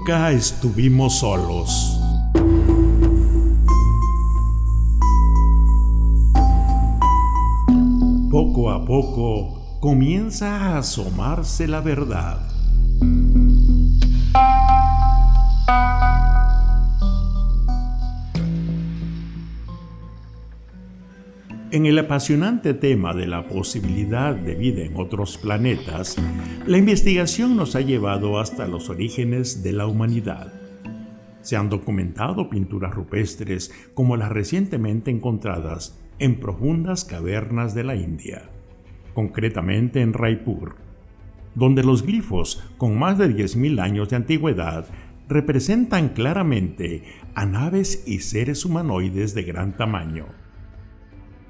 Nunca estuvimos solos. Poco a poco comienza a asomarse la verdad. En el apasionante tema de la posibilidad de vida en otros planetas, la investigación nos ha llevado hasta los orígenes de la humanidad. Se han documentado pinturas rupestres como las recientemente encontradas en profundas cavernas de la India, concretamente en Raipur, donde los glifos con más de 10.000 años de antigüedad representan claramente a naves y seres humanoides de gran tamaño.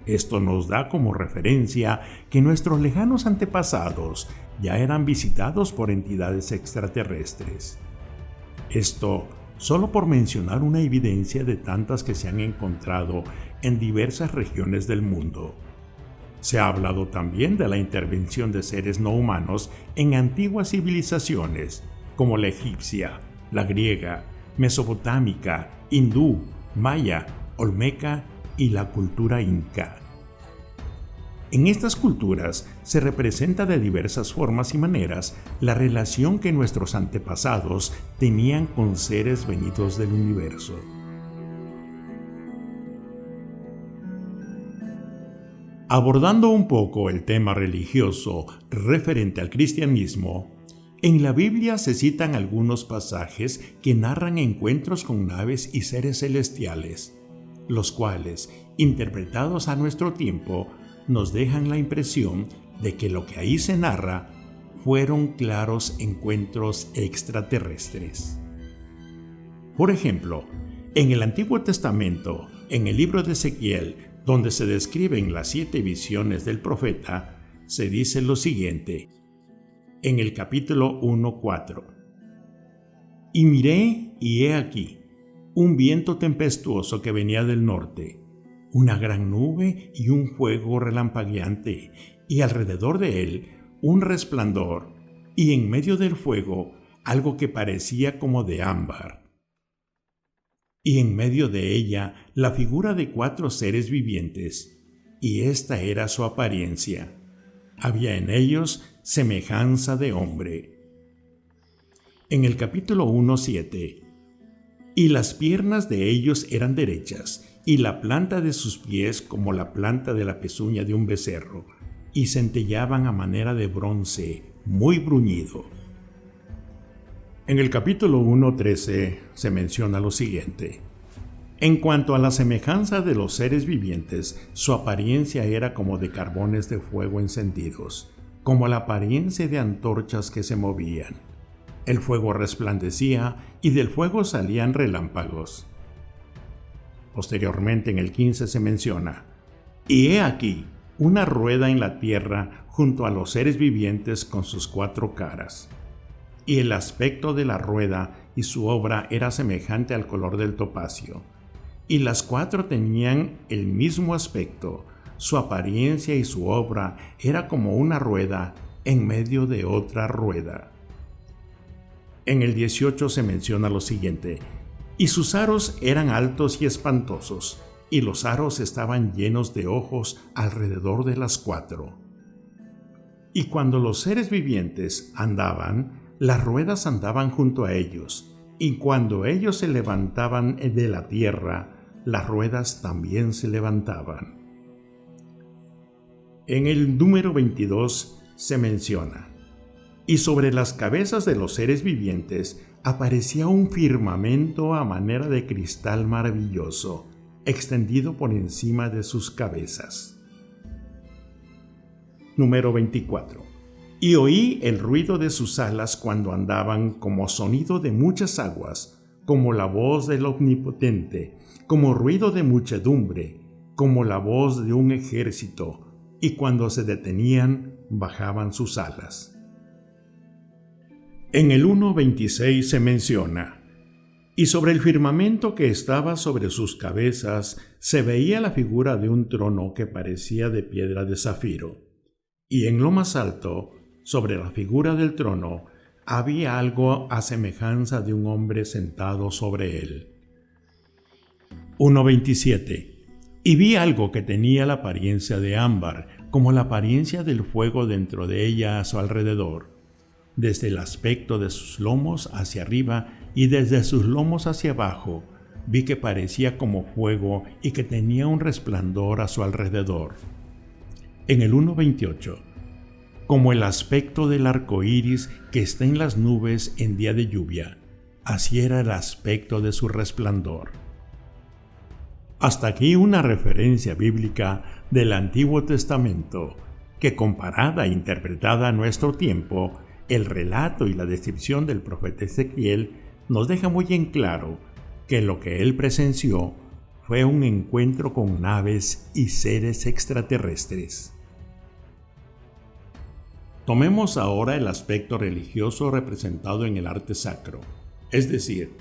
Esto nos da como referencia que nuestros lejanos antepasados ya eran visitados por entidades extraterrestres. Esto solo por mencionar una evidencia de tantas que se han encontrado en diversas regiones del mundo. Se ha hablado también de la intervención de seres no humanos en antiguas civilizaciones, como la egipcia, la griega, mesopotámica, hindú, maya, olmeca y la cultura inca. En estas culturas se representa de diversas formas y maneras la relación que nuestros antepasados tenían con seres venidos del universo. Abordando un poco el tema religioso referente al cristianismo, en la Biblia se citan algunos pasajes que narran encuentros con naves y seres celestiales, los cuales, interpretados a nuestro tiempo, nos dejan la impresión de que lo que ahí se narra fueron claros encuentros extraterrestres. Por ejemplo, en el Antiguo Testamento, en el libro de Ezequiel, donde se describen las 7 visiones del profeta, se dice lo siguiente, en el capítulo 1:4. Y miré, y he aquí, un viento tempestuoso que venía del norte, una gran nube y un fuego relampagueante, y alrededor de él un resplandor, y en medio del fuego algo que parecía como de ámbar. Y en medio de ella la figura de 4 seres vivientes, y esta era su apariencia. Había en ellos semejanza de hombre. En el capítulo 1:7, y las piernas de ellos eran derechas, y la planta de sus pies como la planta de la pezuña de un becerro, y centellaban a manera de bronce, muy bruñido. En el capítulo 1:13 se menciona lo siguiente. En cuanto a la semejanza de los seres vivientes, su apariencia era como de carbones de fuego encendidos, como la apariencia de antorchas que se movían. El fuego resplandecía y del fuego salían relámpagos. Posteriormente en el 15 se menciona, y he aquí una rueda en la tierra junto a los seres vivientes con sus 4 caras. Y el aspecto de la rueda y su obra era semejante al color del topacio. Y las 4 tenían el mismo aspecto, su apariencia y su obra era como una rueda en medio de otra rueda. En el 18 se menciona lo siguiente, y sus aros eran altos y espantosos, y los aros estaban llenos de ojos alrededor de las 4. Y cuando los seres vivientes andaban, las ruedas andaban junto a ellos, y cuando ellos se levantaban de la tierra, las ruedas también se levantaban. En el número 22 se menciona, y sobre las cabezas de los seres vivientes aparecía un firmamento a manera de cristal maravilloso, extendido por encima de sus cabezas. Número 24. Y oí el ruido de sus alas cuando andaban como sonido de muchas aguas, como la voz del Omnipotente, como ruido de muchedumbre, como la voz de un ejército, y cuando se detenían, bajaban sus alas. En el 1:26 se menciona, y sobre el firmamento que estaba sobre sus cabezas se veía la figura de un trono que parecía de piedra de zafiro, y en lo más alto, sobre la figura del trono, había algo a semejanza de un hombre sentado sobre él. 1:27. Y vi algo que tenía la apariencia de ámbar, como la apariencia del fuego dentro de ella a su alrededor, desde el aspecto de sus lomos hacia arriba y desde sus lomos hacia abajo. Vi que parecía como fuego y que tenía un resplandor a su alrededor. En el 1:28, como el aspecto del arco iris que está en las nubes en día de lluvia, así era el aspecto de su resplandor. Hasta aquí una referencia bíblica del Antiguo Testamento, que comparada e interpretada a nuestro tiempo, el relato y la descripción del profeta Ezequiel nos deja muy en claro que lo que él presenció fue un encuentro con naves y seres extraterrestres. Tomemos ahora el aspecto religioso representado en el arte sacro, es decir,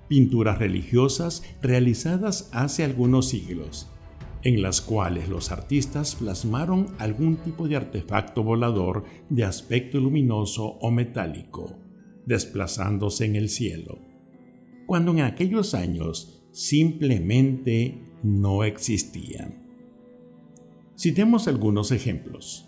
pinturas religiosas realizadas hace algunos siglos, en las cuales los artistas plasmaron algún tipo de artefacto volador de aspecto luminoso o metálico, desplazándose en el cielo, cuando en aquellos años simplemente no existían. Citemos algunos ejemplos.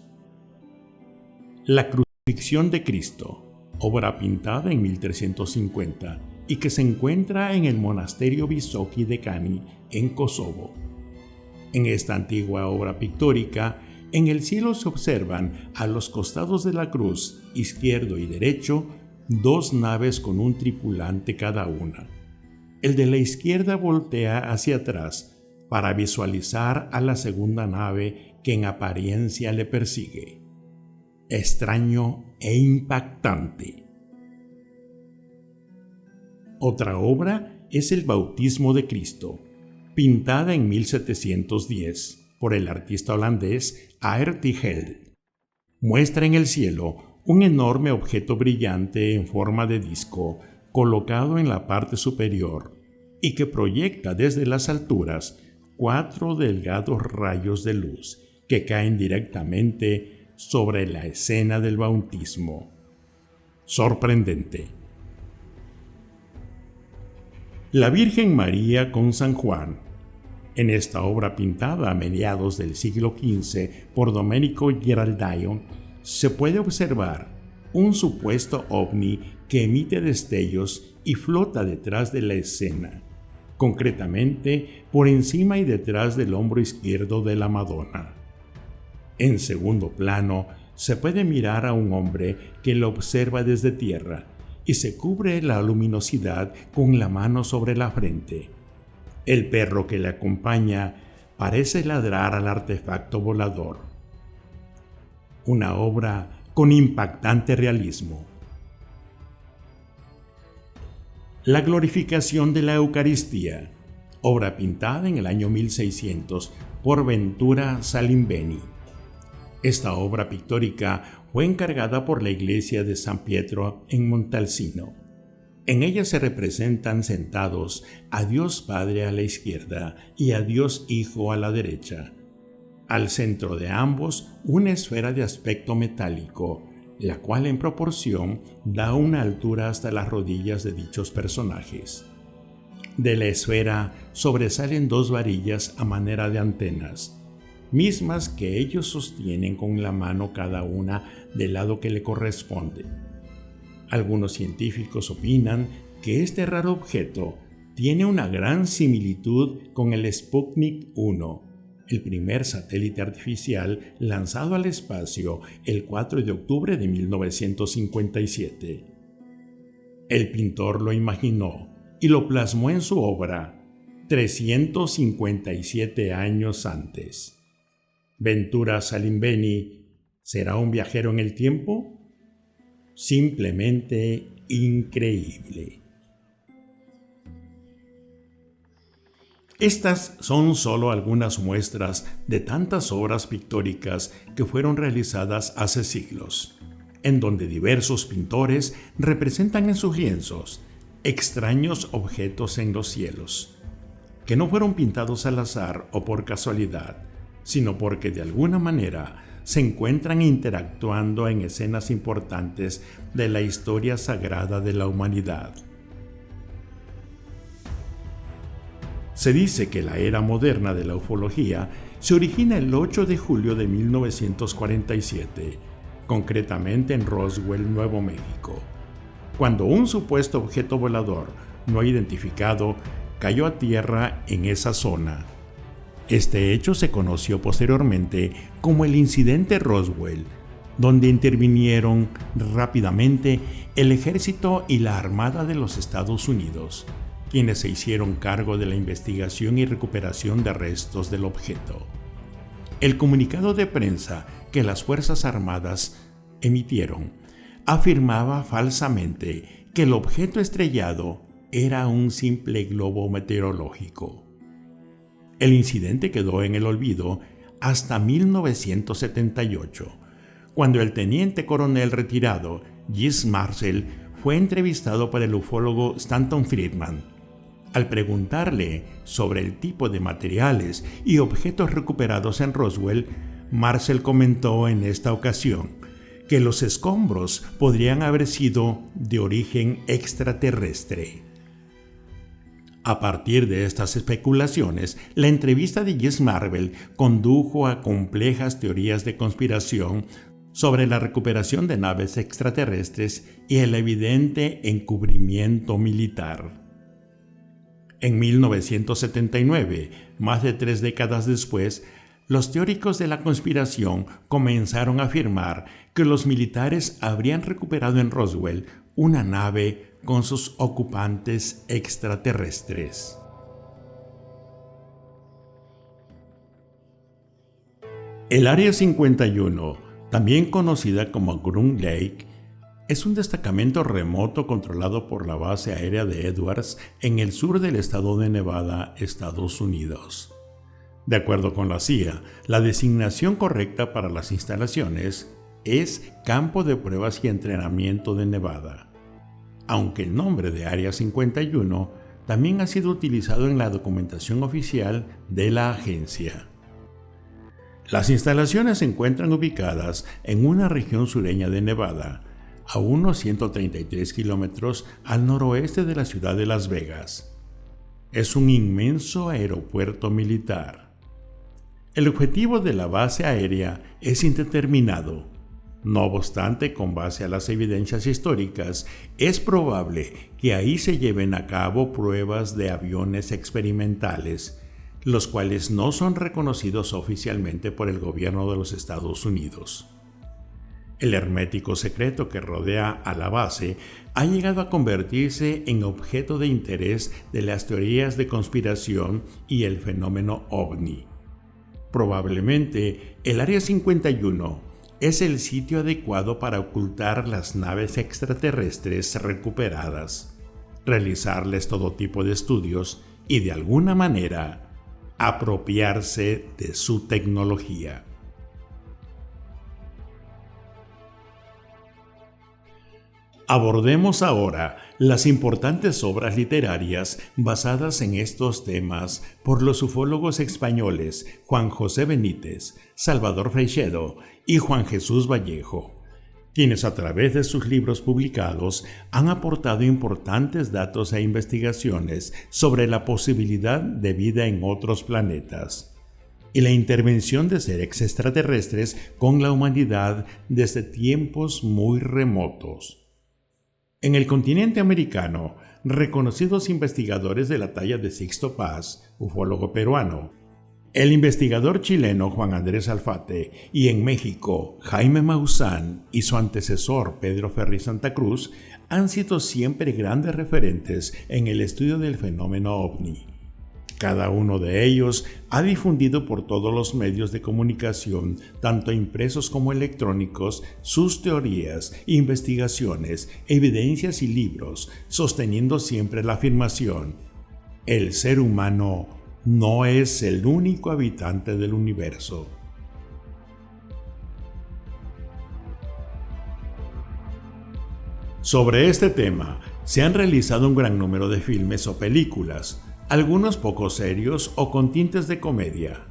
La crucifixión de Cristo, obra pintada en 1350 y que se encuentra en el monasterio Visoki de Kani, en Kosovo. En esta antigua obra pictórica, en el cielo se observan a los costados de la cruz, izquierdo y derecho, dos naves con un tripulante cada una. El de la izquierda voltea hacia atrás para visualizar a la segunda nave que en apariencia le persigue. Extraño e impactante. Otra obra es El bautismo de Cristo, pintada en 1710 por el artista holandés Aert de Gelder. Muestra en el cielo un enorme objeto brillante en forma de disco colocado en la parte superior y que proyecta desde las alturas 4 delgados rayos de luz que caen directamente sobre la escena del bautismo. Sorprendente. La Virgen María con San Juan. En esta obra pintada a mediados del siglo XV por Domenico Ghirlandaio, se puede observar un supuesto ovni que emite destellos y flota detrás de la escena, concretamente por encima y detrás del hombro izquierdo de la Madonna. En segundo plano, se puede mirar a un hombre que lo observa desde tierra y se cubre la luminosidad con la mano sobre la frente. El perro que le acompaña parece ladrar al artefacto volador. Una obra con impactante realismo. La glorificación de la Eucaristía, obra pintada en el año 1600 por Ventura Salimbeni. Esta obra pictórica fue encargada por la iglesia de San Pietro en Montalcino. En ella se representan sentados a Dios Padre a la izquierda y a Dios Hijo a la derecha. Al centro de ambos, una esfera de aspecto metálico, la cual en proporción da una altura hasta las rodillas de dichos personajes. De la esfera sobresalen 2 varillas a manera de antenas, mismas que ellos sostienen con la mano cada una del lado que le corresponde. Algunos científicos opinan que este raro objeto tiene una gran similitud con el Sputnik 1, el primer satélite artificial lanzado al espacio el 4 de octubre de 1957. El pintor lo imaginó y lo plasmó en su obra 357 años antes. Ventura Salimbeni, ¿será un viajero en el tiempo? Simplemente increíble. Estas son solo algunas muestras de tantas obras pictóricas que fueron realizadas hace siglos, en donde diversos pintores representan en sus lienzos extraños objetos en los cielos, que no fueron pintados al azar o por casualidad, sino porque de alguna manera se encuentran interactuando en escenas importantes de la historia sagrada de la humanidad. Se dice que la era moderna de la ufología se origina el 8 de julio de 1947, concretamente en Roswell, Nuevo México, cuando un supuesto objeto volador no identificado cayó a tierra en esa zona. Este hecho se conoció posteriormente como el Incidente Roswell, donde intervinieron rápidamente el ejército y la Armada de los Estados Unidos, quienes se hicieron cargo de la investigación y recuperación de restos del objeto. El comunicado de prensa que las Fuerzas Armadas emitieron afirmaba falsamente que el objeto estrellado era un simple globo meteorológico. El incidente quedó en el olvido hasta 1978, cuando el teniente coronel retirado Gis Marcel fue entrevistado por el ufólogo Stanton Friedman. Al preguntarle sobre el tipo de materiales y objetos recuperados en Roswell, Marcel comentó en esta ocasión que los escombros podrían haber sido de origen extraterrestre. A partir de estas especulaciones, la entrevista de Gis Marcel condujo a complejas teorías de conspiración sobre la recuperación de naves extraterrestres y el evidente encubrimiento militar. En 1979, más de 3 décadas después, los teóricos de la conspiración comenzaron a afirmar que los militares habrían recuperado en Roswell una nave con sus ocupantes extraterrestres. El Área 51, también conocida como Groom Lake, es un destacamento remoto controlado por la base aérea de Edwards en el sur del estado de Nevada, Estados Unidos. De acuerdo con la CIA, la designación correcta para las instalaciones es Campo de Pruebas y Entrenamiento de Nevada, aunque el nombre de Área 51 también ha sido utilizado en la documentación oficial de la agencia. Las instalaciones se encuentran ubicadas en una región sureña de Nevada, a unos 133 kilómetros al noroeste de la ciudad de Las Vegas. Es un inmenso aeropuerto militar. El objetivo de la base aérea es indeterminado. No obstante, con base a las evidencias históricas, es probable que ahí se lleven a cabo pruebas de aviones experimentales, los cuales no son reconocidos oficialmente por el gobierno de los Estados Unidos. El hermético secreto que rodea a la base ha llegado a convertirse en objeto de interés de las teorías de conspiración y el fenómeno ovni. Probablemente el Área 51 es el sitio adecuado para ocultar las naves extraterrestres recuperadas, realizarles todo tipo de estudios y de alguna manera apropiarse de su tecnología. Abordemos ahora las importantes obras literarias basadas en estos temas por los ufólogos españoles Juan José Benítez, Salvador Freixedo y Juan Jesús Vallejo, quienes a través de sus libros publicados han aportado importantes datos e investigaciones sobre la posibilidad de vida en otros planetas y la intervención de seres extraterrestres con la humanidad desde tiempos muy remotos. En el continente americano, reconocidos investigadores de la talla de Sixto Paz, ufólogo peruano, el investigador chileno Juan Andrés Alfate y en México Jaime Maussan y su antecesor Pedro Ferri Santa Cruz han sido siempre grandes referentes en el estudio del fenómeno ovni. Cada uno de ellos ha difundido por todos los medios de comunicación, tanto impresos como electrónicos, sus teorías, investigaciones, evidencias y libros, sosteniendo siempre la afirmación: el ser humano no es el único habitante del universo. Sobre este tema, se han realizado un gran número de filmes o películas, algunos poco serios o con tintes de comedia.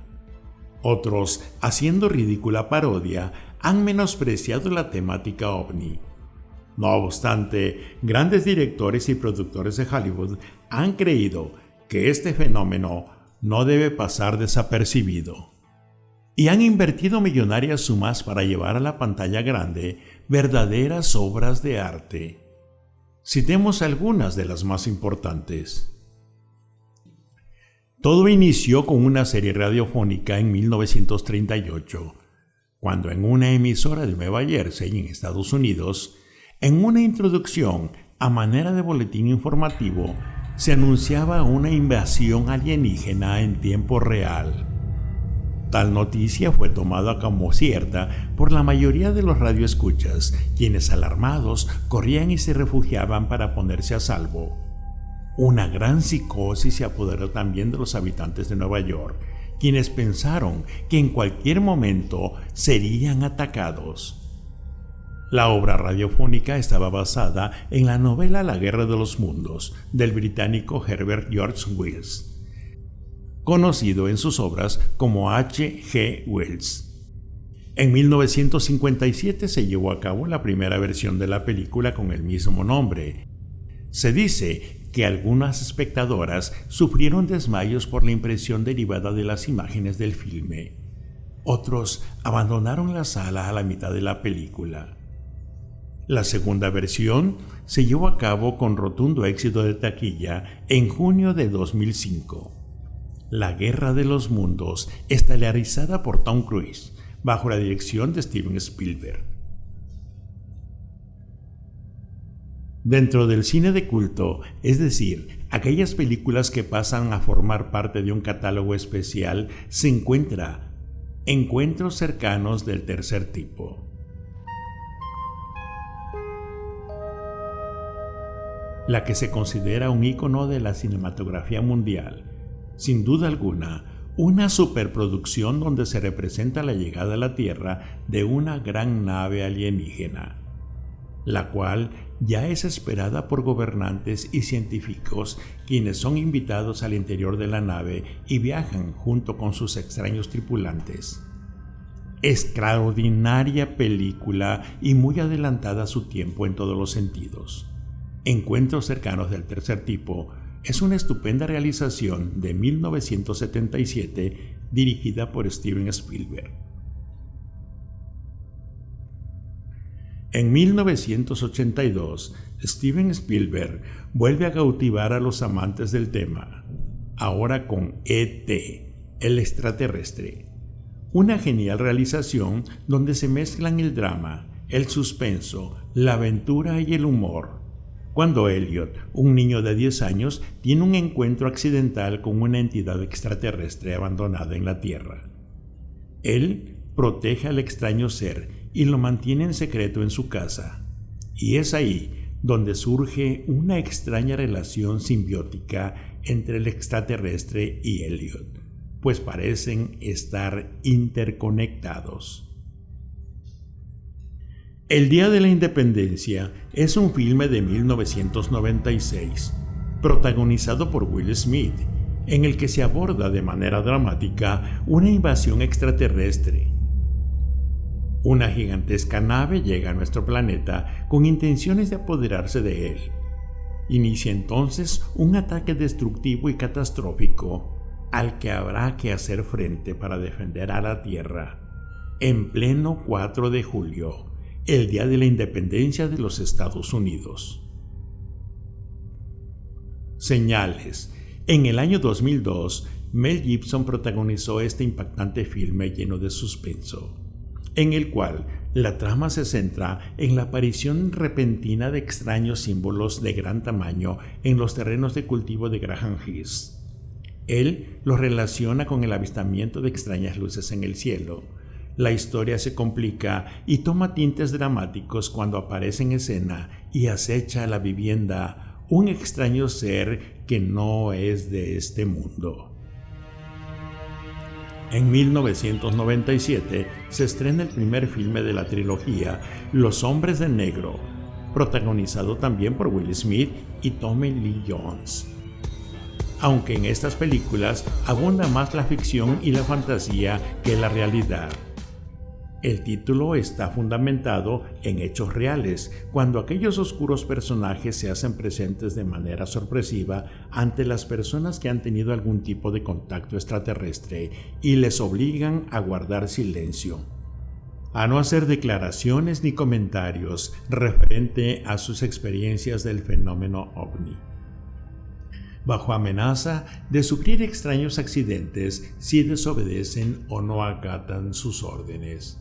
Otros, haciendo ridícula parodia, han menospreciado la temática ovni. No obstante, grandes directores y productores de Hollywood han creído que este fenómeno no debe pasar desapercibido. Y han invertido millonarias sumas para llevar a la pantalla grande verdaderas obras de arte. Citemos algunas de las más importantes. Todo inició con una serie radiofónica en 1938, cuando en una emisora de Nueva Jersey, en Estados Unidos, en una introducción a manera de boletín informativo, se anunciaba una invasión alienígena en tiempo real. Tal noticia fue tomada como cierta por la mayoría de los radioescuchas, quienes alarmados corrían y se refugiaban para ponerse a salvo. Una gran psicosis se apoderó también de los habitantes de Nueva York, quienes pensaron que en cualquier momento serían atacados. La obra radiofónica estaba basada en la novela La Guerra de los Mundos, del británico Herbert George Wells, conocido en sus obras como H. G. Wells. En 1957 se llevó a cabo la primera versión de la película con el mismo nombre. Se dice que algunas espectadoras sufrieron desmayos por la impresión derivada de las imágenes del filme. Otros abandonaron la sala a la mitad de la película. La segunda versión se llevó a cabo con rotundo éxito de taquilla en junio de 2005. La Guerra de los Mundos, estelarizada por Tom Cruise, bajo la dirección de Steven Spielberg. Dentro del cine de culto, es decir, aquellas películas que pasan a formar parte de un catálogo especial, se encuentra Encuentros cercanos del tercer tipo. La que se considera un ícono de la cinematografía mundial. Sin duda alguna, una superproducción donde se representa la llegada a la Tierra de una gran nave alienígena, la cual ya es esperada por gobernantes y científicos, quienes son invitados al interior de la nave y viajan junto con sus extraños tripulantes. Extraordinaria película y muy adelantada a su tiempo en todos los sentidos. Encuentros cercanos del tercer tipo es una estupenda realización de 1977 dirigida por Steven Spielberg. En 1982, Steven Spielberg vuelve a cautivar a los amantes del tema, ahora con E.T., el extraterrestre. Una genial realización donde se mezclan el drama, el suspenso, la aventura y el humor. Cuando Elliot, un niño de 10 años, tiene un encuentro accidental con una entidad extraterrestre abandonada en la Tierra. Él protege al extraño ser y lo mantiene en secreto en su casa. Y es ahí donde surge una extraña relación simbiótica entre el extraterrestre y Elliot, pues parecen estar interconectados. El Día de la Independencia es un filme de 1996, protagonizado por Will Smith, en el que se aborda de manera dramática una invasión extraterrestre. Una gigantesca nave llega a nuestro planeta con intenciones de apoderarse de él. Inicia entonces un ataque destructivo y catastrófico al que habrá que hacer frente para defender a la Tierra, en pleno 4 de julio, el Día de la Independencia de los Estados Unidos. Señales. En el año 2002, Mel Gibson protagonizó este impactante filme lleno de suspenso, en el cual la trama se centra en la aparición repentina de extraños símbolos de gran tamaño en los terrenos de cultivo de Graham Hills. Él los relaciona con el avistamiento de extrañas luces en el cielo. La historia se complica y toma tintes dramáticos cuando aparece en escena y acecha a la vivienda un extraño ser que no es de este mundo. En 1997 se estrena el primer filme de la trilogía Los Hombres de Negro, protagonizado también por Will Smith y Tommy Lee Jones. aunque en estas películas abunda más la ficción y la fantasía que la realidad. El título está fundamentado en hechos reales, cuando aquellos oscuros personajes se hacen presentes de manera sorpresiva ante las personas que han tenido algún tipo de contacto extraterrestre y les obligan a guardar silencio, a no hacer declaraciones ni comentarios referente a sus experiencias del fenómeno ovni, bajo amenaza de sufrir extraños accidentes si desobedecen o no acatan sus órdenes.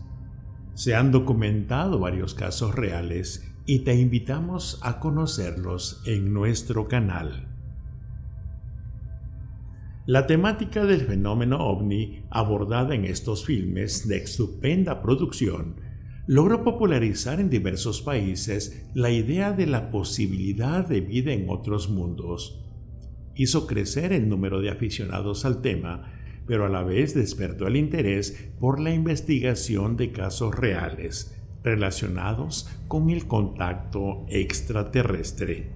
Se han documentado varios casos reales y te invitamos a conocerlos en nuestro canal. La temática del fenómeno ovni, abordada en estos filmes de estupenda producción, logró popularizar en diversos países la idea de la posibilidad de vida en otros mundos. Hizo crecer el número de aficionados al tema, pero a la vez despertó el interés por la investigación de casos reales relacionados con el contacto extraterrestre.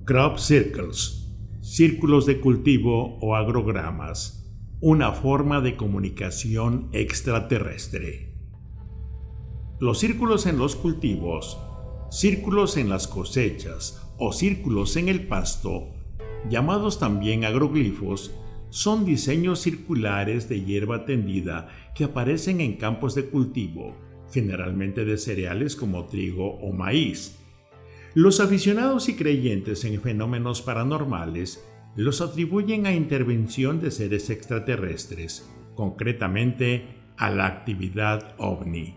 Crop circles, círculos de cultivo o agrogramas, una forma de comunicación extraterrestre. Los círculos en los cultivos, círculos en las cosechas o círculos en el pasto, llamados también agroglifos, son diseños circulares de hierba tendida que aparecen en campos de cultivo, generalmente de cereales como trigo o maíz. Los aficionados y creyentes en fenómenos paranormales los atribuyen a intervención de seres extraterrestres, concretamente a la actividad ovni.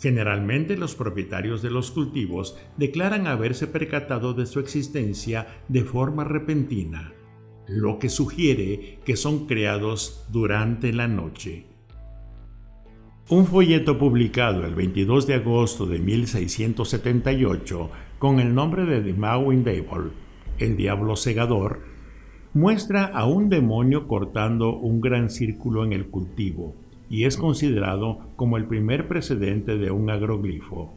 Generalmente los propietarios de los cultivos declaran haberse percatado de su existencia de forma repentina, lo que sugiere que son creados durante la noche. Un folleto publicado el 22 de agosto de 1678 con el nombre de The Mowing Devil, el diablo segador, muestra a un demonio cortando un gran círculo en el cultivo y es considerado como el primer precedente de un agroglifo.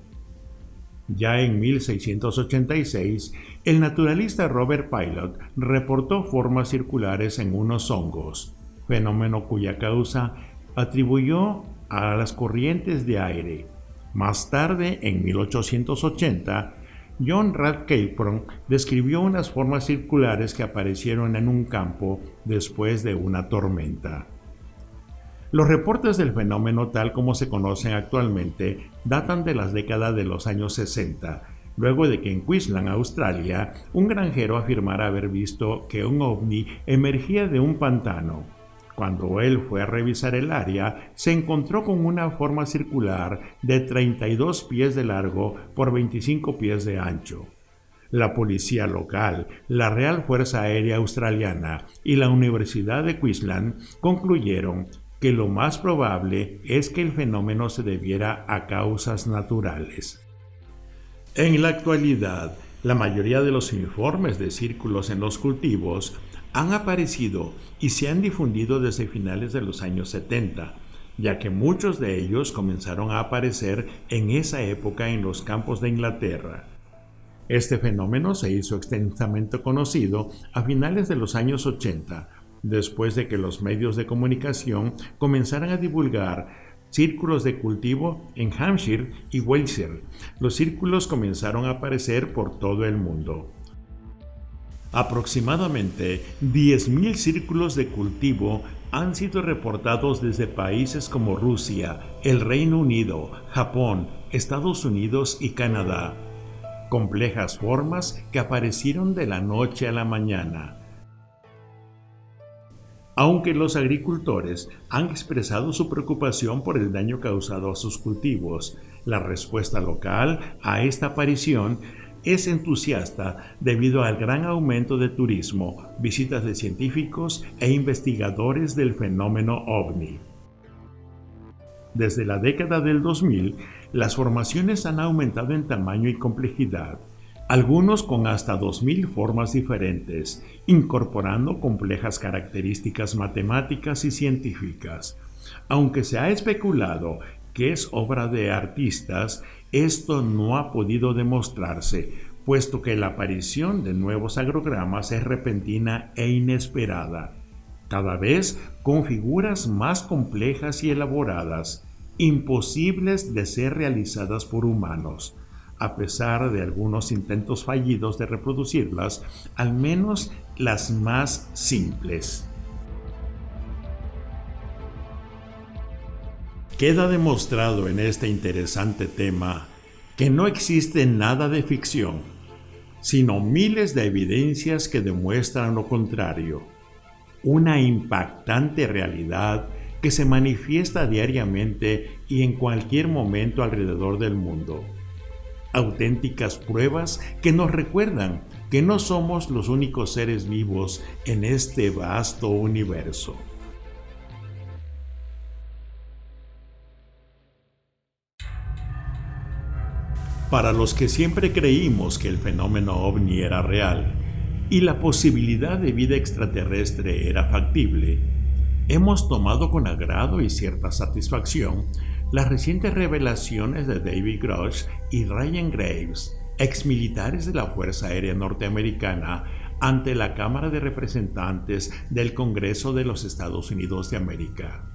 Ya en 1686, el naturalista Robert Pilot reportó formas circulares en unos hongos, fenómeno cuya causa atribuyó a las corrientes de aire. Más tarde, en 1880, John Radcliffe describió unas formas circulares que aparecieron en un campo después de una tormenta. Los reportes del fenómeno tal como se conocen actualmente datan de las décadas de los años 60, luego de que en Queensland, Australia, un granjero afirmara haber visto que un ovni emergía de un pantano. Cuando él fue a revisar el área, se encontró con una forma circular de 32 pies de largo por 25 pies de ancho. La policía local, la Real Fuerza Aérea Australiana y la Universidad de Queensland concluyeron que lo más probable es que el fenómeno se debiera a causas naturales. En la actualidad, la mayoría de los informes de círculos en los cultivos han aparecido y se han difundido desde finales de los años 70, ya que muchos de ellos comenzaron a aparecer en esa época en los campos de Inglaterra. Este fenómeno se hizo extensamente conocido a finales de los años 80, después de que los medios de comunicación comenzaran a divulgar círculos de cultivo en Hampshire y Wiltshire. Los círculos comenzaron a aparecer por todo el mundo. Aproximadamente 10.000 círculos de cultivo han sido reportados desde países como Rusia, el Reino Unido, Japón, Estados Unidos y Canadá. Complejas formas que aparecieron de la noche a la mañana. Aunque los agricultores han expresado su preocupación por el daño causado a sus cultivos, la respuesta local a esta aparición es entusiasta debido al gran aumento de turismo, visitas de científicos e investigadores del fenómeno ovni. Desde la década del 2000, las formaciones han aumentado en tamaño y complejidad, algunos con hasta 2.000 formas diferentes, incorporando complejas características matemáticas y científicas. Aunque se ha especulado que es obra de artistas, esto no ha podido demostrarse, puesto que la aparición de nuevos agrogramas es repentina e inesperada, cada vez con figuras más complejas y elaboradas, imposibles de ser realizadas por humanos, a pesar de algunos intentos fallidos de reproducirlas, al menos las más simples. Queda demostrado en este interesante tema que no existe nada de ficción, sino miles de evidencias que demuestran lo contrario, una impactante realidad que se manifiesta diariamente y en cualquier momento alrededor del mundo. Auténticas pruebas que nos recuerdan que no somos los únicos seres vivos en este vasto universo. Para los que siempre creímos que el fenómeno ovni era real y la posibilidad de vida extraterrestre era factible, hemos tomado con agrado y cierta satisfacción las recientes revelaciones de David Grush y Ryan Graves, exmilitares de la Fuerza Aérea Norteamericana, ante la Cámara de Representantes del Congreso de los Estados Unidos de América,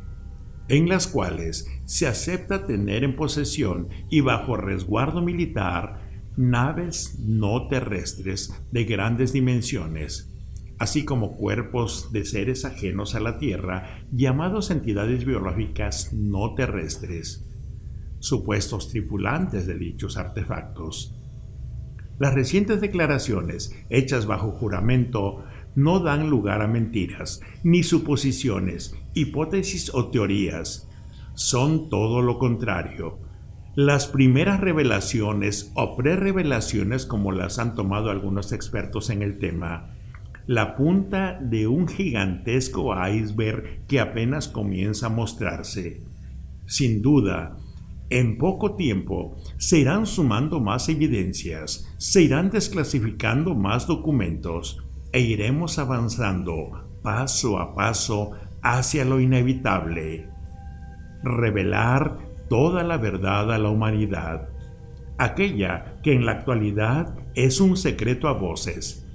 en las cuales se acepta tener en posesión y bajo resguardo militar naves no terrestres de grandes dimensiones, así como cuerpos de seres ajenos a la Tierra llamados entidades biológicas no terrestres, supuestos tripulantes de dichos artefactos. Las recientes declaraciones, hechas bajo juramento, no dan lugar a mentiras, ni suposiciones, hipótesis o teorías. Son todo lo contrario. Las primeras revelaciones o prerrevelaciones, como las han tomado algunos expertos en el tema, la punta de un gigantesco iceberg que apenas comienza a mostrarse. Sin duda, en poco tiempo se irán sumando más evidencias, se irán desclasificando más documentos e iremos avanzando paso a paso hacia lo inevitable: revelar toda la verdad a la humanidad, aquella que en la actualidad es un secreto a voces.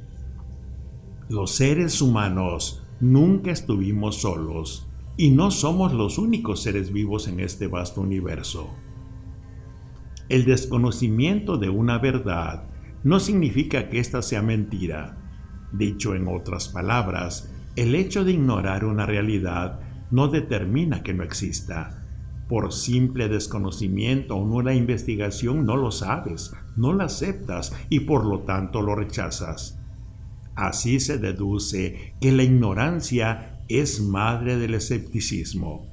Los seres humanos nunca estuvimos solos y no somos los únicos seres vivos en este vasto universo. El desconocimiento de una verdad no significa que ésta sea mentira. Dicho en otras palabras, el hecho de ignorar una realidad no determina que no exista. Por simple desconocimiento o una investigación no lo sabes, no lo aceptas y por lo tanto lo rechazas. Así se deduce que la ignorancia es madre del escepticismo.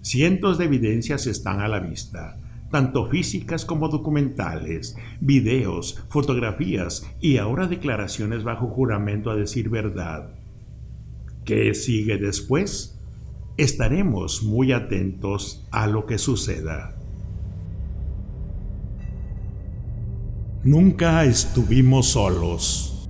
Cientos de evidencias están a la vista, tanto físicas como documentales, videos, fotografías y ahora declaraciones bajo juramento a decir verdad. ¿Qué sigue después? Estaremos muy atentos a lo que suceda. Nunca estuvimos solos.